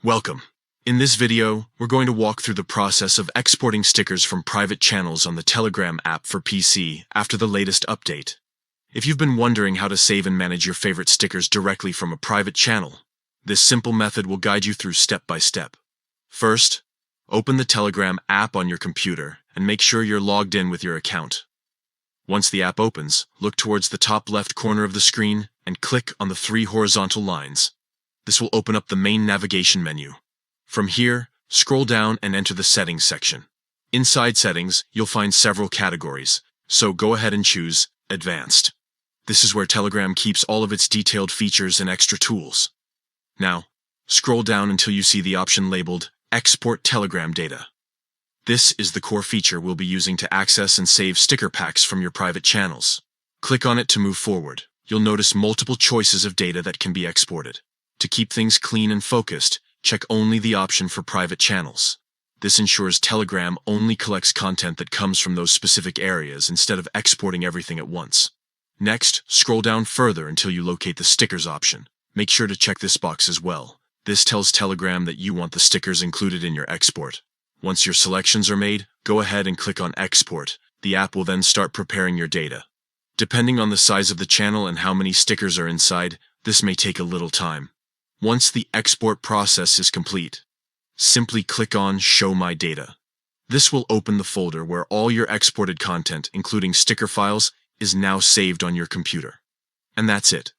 Welcome. In this video, we're going to walk through the process of exporting stickers from private channels on the Telegram app for PC after the latest update. If you've been wondering how to save and manage your favorite stickers directly from a private channel, this simple method will guide you through step by step. First, open the Telegram app on your computer and make sure you're logged in with your account. Once the app opens, look towards the top left corner of the screen and click on the 3 horizontal lines. This will open up the main navigation menu. From here, scroll down and enter the Settings section. Inside Settings, you'll find several categories, so go ahead and choose Advanced. This is where Telegram keeps all of its detailed features and extra tools. Now, scroll down until you see the option labeled Export Telegram Data. This is the core feature we'll be using to access and save sticker packs from your private channels. Click on it to move forward. You'll notice multiple choices of data that can be exported. To keep things clean and focused, check only the option for private channels. This ensures Telegram only collects content that comes from those specific areas instead of exporting everything at once. Next, scroll down further until you locate the stickers option. Make sure to check this box as well. This tells Telegram that you want the stickers included in your export. Once your selections are made, go ahead and click on Export. The app will then start preparing your data. Depending on the size of the channel and how many stickers are inside, this may take a little time. Once the export process is complete, simply click on Show My Data. This will open the folder where all your exported content, including sticker files, is now saved on your computer. And that's it.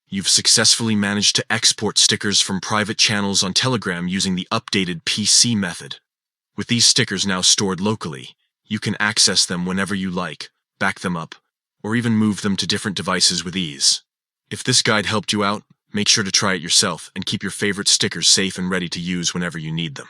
You've successfully managed to export stickers from private channels on Telegram using the updated PC method. With these stickers now stored locally, you can access them whenever you like, back them up, or even move them to different devices with ease. If this guide helped you out, make sure to try it yourself and keep your favorite stickers safe and ready to use whenever you need them.